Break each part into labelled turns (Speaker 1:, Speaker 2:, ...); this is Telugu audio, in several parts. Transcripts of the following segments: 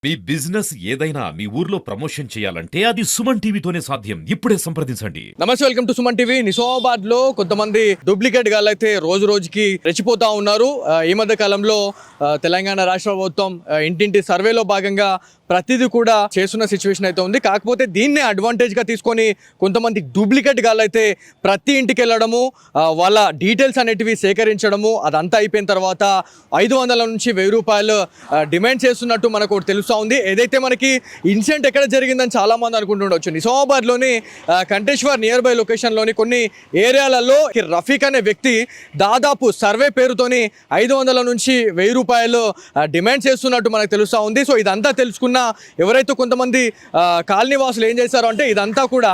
Speaker 1: మీ బిజినెస్ ఏదైనా మీ ఊర్లో ప్రమోషన్ చేయాలంటే అది సుమన్ టీవీతోనే సాధ్యం. ఇప్పుడే సంప్రదించండి.
Speaker 2: నమస్తే, welcome to Suman TV. Nizamabad లో కొంతమంది డూప్లికేట్ గాళ్ళు అయితే రోజు రోజుకి రెచ్చిపోతా ఉన్నారు. ఈ మధ్య కాలంలో తెలంగాణ రాష్ట్ర ప్రభుత్వం ఇంటింటి సర్వేలో భాగంగా ప్రతిదీ కూడా చేస్తున్న సిచ్యువేషన్ అయితే ఉంది. కాకపోతే దీన్నే అడ్వాంటేజ్ గా తీసుకొని కొంతమంది డూప్లికేట్ గాళ్ళు అయితే ప్రతి ఇంటికి వెళ్ళడము, వాళ్ళ డీటెయిల్స్ అనేటివి సేకరించడము, అదంతా అయిపోయిన తర్వాత 500 నుంచి 1000 రూపాయలు డిమాండ్ చేస్తున్నట్టు మనకు తెలుస్తూ ఉంది. ఏదైతే మనకి ఇన్సిడెంట్ ఎక్కడ జరిగిందని చాలా మంది అనుకుంటుండొచ్చు. నిజామాబాద్లోని కంటేశ్వర్ నియర్ బై లొకేషన్లోని కొన్ని ఏరియాలలో రఫీక్ అనే వ్యక్తి దాదాపు సర్వే పేరుతోని 500 నుంచి 1000 రూపాయలు డిమాండ్ చేస్తున్నట్టు మనకు తెలుస్తూ ఉంది. సో ఇదంతా తెలుసుకున్న ఎవరైతే కొంతమంది కాలనీ వాసులు ఏం చేశారు అంటే, ఇదంతా కూడా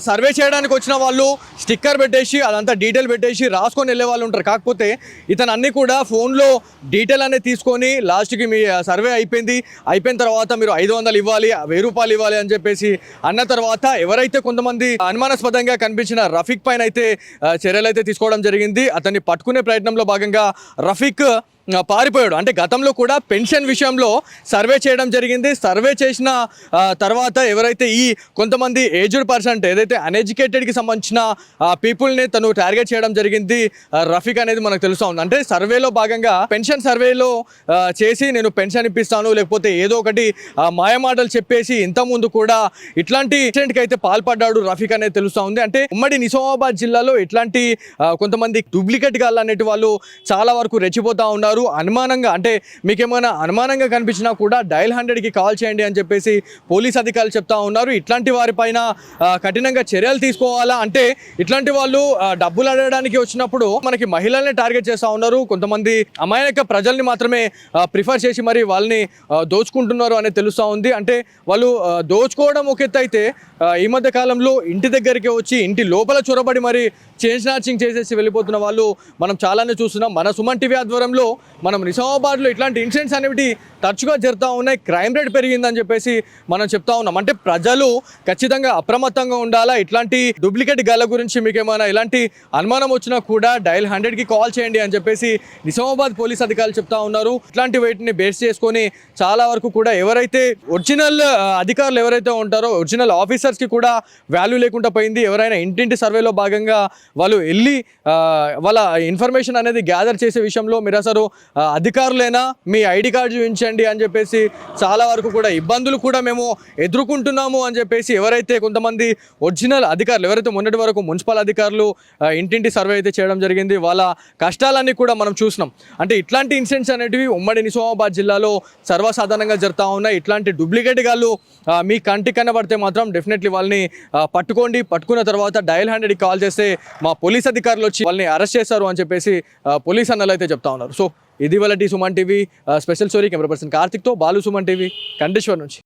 Speaker 2: సర్వే చేయడానికి వచ్చిన వాళ్ళు స్టిక్కర్ పెట్టేసి అదంతా డీటెయిల్ పెట్టేసి రాసుకొని వెళ్ళే వాళ్ళు ఉంటారు. కాకపోతే ఇతను అన్ని కూడా ఫోన్లో డీటెయిల్ అనేది తీసుకొని లాస్ట్కి మీ సర్వే అయిపోయిన తర్వాత మీరు 500 ఇవ్వాలి, 1000 రూపాయలు ఇవ్వాలి అని చెప్పేసి అన్న తర్వాత ఎవరైతే కొంతమంది అనుమానాస్పదంగా కనిపించిన రఫీక్ పైన అయితే చర్యలు అయితే తీసుకోవడం జరిగింది. అతన్ని పట్టుకునే ప్రయత్నంలో భాగంగా రఫీక్ పారిపోయాడు. అంటే గతంలో కూడా పెన్షన్ విషయంలో సర్వే చేయడం జరిగింది. సర్వే చేసిన తర్వాత ఎవరైతే ఈ కొంతమంది ఏజ్డ్ పర్సన్ ఏదైతే అన్ఎడ్యుకేటెడ్కి సంబంధించిన పీపుల్ని తను టార్గెట్ చేయడం జరిగింది రఫీక్ అనేది మనకు తెలుస్తూ ఉంది. అంటే సర్వేలో భాగంగా పెన్షన్ సర్వేలో చేసి నేను పెన్షన్ ఇప్పిస్తాను, లేకపోతే ఏదో ఒకటి మాయమాటలు చెప్పేసి ఇంతకుముందు కూడా ఇట్లాంటి ఇన్సిడెంట్కి అయితే పాల్పడ్డాడు రఫీక్ అనేది తెలుస్తూ ఉంది. అంటే ఉమ్మడి నిజామాబాద్ జిల్లాలో ఇట్లాంటి కొంతమంది డూప్లికేట్ గాళ్ళు అనేటి వాళ్ళు చాలా వరకు రెచ్చిపోతూ ఉన్నారు. అనుమానంగా, అంటే మీకేమైనా అనుమానంగా కనిపించినా కూడా డయల్ 100కి కాల్ చేయండి అని చెప్పేసి పోలీస్ అధికారులు చెప్తా ఉన్నారు. ఇట్లాంటి వారిపైన కఠినంగా చర్యలు తీసుకోవాలా, అంటే ఇట్లాంటి వాళ్ళు డబ్బులు అడగడానికి వచ్చినప్పుడు మనకి మహిళల్ని టార్గెట్ చేస్తూ ఉన్నారు. కొంతమంది అమాయక ప్రజల్ని మాత్రమే ప్రిఫర్ చేసి మరి వాళ్ళని దోచుకుంటున్నారు అనేది తెలుస్తూ ఉంది. అంటే వాళ్ళు దోచుకోవడం ఒక ఎత్తు అయితే ఈ మధ్య కాలంలో ఇంటి దగ్గరికి వచ్చి ఇంటి లోపల చొరబడి మరి చైన్ స్నాచింగ్ చేసేసి వెళ్ళిపోతున్న వాళ్ళు మనం చాలానే చూస్తున్నాం. మన సుమన్ టీవీ ఆధ్వర్యంలో మనం నిజామాబాద్లో ఇట్లాంటి ఇన్సిడెంట్స్ అనేవి తరచుగా జరుగుతూ ఉన్నాయి. క్రైమ్ రేట్ పెరిగిందని చెప్పేసి మనం చెప్తా ఉన్నాం. అంటే ప్రజలు ఖచ్చితంగా అప్రమత్తంగా ఉండాలా. ఇట్లాంటి డూప్లికేట్ గాళ్ళ గురించి మీకు ఏమైనా ఇలాంటి అనుమానం వచ్చినా కూడా డయల్ 100కి కాల్ చేయండి అని చెప్పేసి నిజామాబాద్ పోలీస్ అధికారులు చెప్తా ఉన్నారు. ఇట్లాంటి వీటిని బేస్ చేసుకొని చాలా వరకు కూడా ఎవరైతే ఒరిజినల్ అధికారులు ఎవరైతే ఉంటారో ఒరిజినల్ ఆఫీసర్స్కి కూడా వాల్యూ లేకుండా పోయింది. ఎవరైనా ఇంటింటి సర్వేలో భాగంగా వాళ్ళు వెళ్ళి వాళ్ళ ఇన్ఫర్మేషన్ అనేది గ్యాదర్ చేసే విషయంలో మీరు అసలు అధికారులైనా మీ ఐడి కార్డు చూపించండి అని చెప్పేసి చాలా వరకు కూడా ఇబ్బందులు కూడా మేము ఎదుర్కొంటున్నాము అని చెప్పేసి ఎవరైతే కొంతమంది ఒరిజినల్ అధికారులు ఎవరైతే మొన్నటి వరకు మున్సిపల్ అధికారులు ఇంటింటి సర్వే అయితే చేయడం జరిగింది, వాళ్ళ కష్టాలన్నీ కూడా మనం చూసినాం. అంటే ఇట్లాంటి ఇన్సిడెంట్స్ అనేటివి ఉమ్మడి నిజామాబాద్ జిల్లాలో సర్వసాధారణంగా జరుగుతూ ఉన్నాయి. ఇట్లాంటి డూప్లికేట్ గాళ్ళు మీ కంటికి కనబడితే మాత్రం డెఫినెట్లీ వాళ్ళని పట్టుకోండి. పట్టుకున్న తర్వాత డయల్ 100కి కాల్ చేస్తే మా పోలీస్ అధికారులు వచ్చి వాళ్ళని అరెస్ట్ చేస్తారు అని చెప్పేసి పోలీస్ అన్నలు అయితే చెప్తా ఉన్నారు. సో ఇది వాళ్ళ Suman TV special story. Camera person కార్తిక్తో బాలు, సుమన్ టీవీ, కంటేశ్వర్ నుంచి.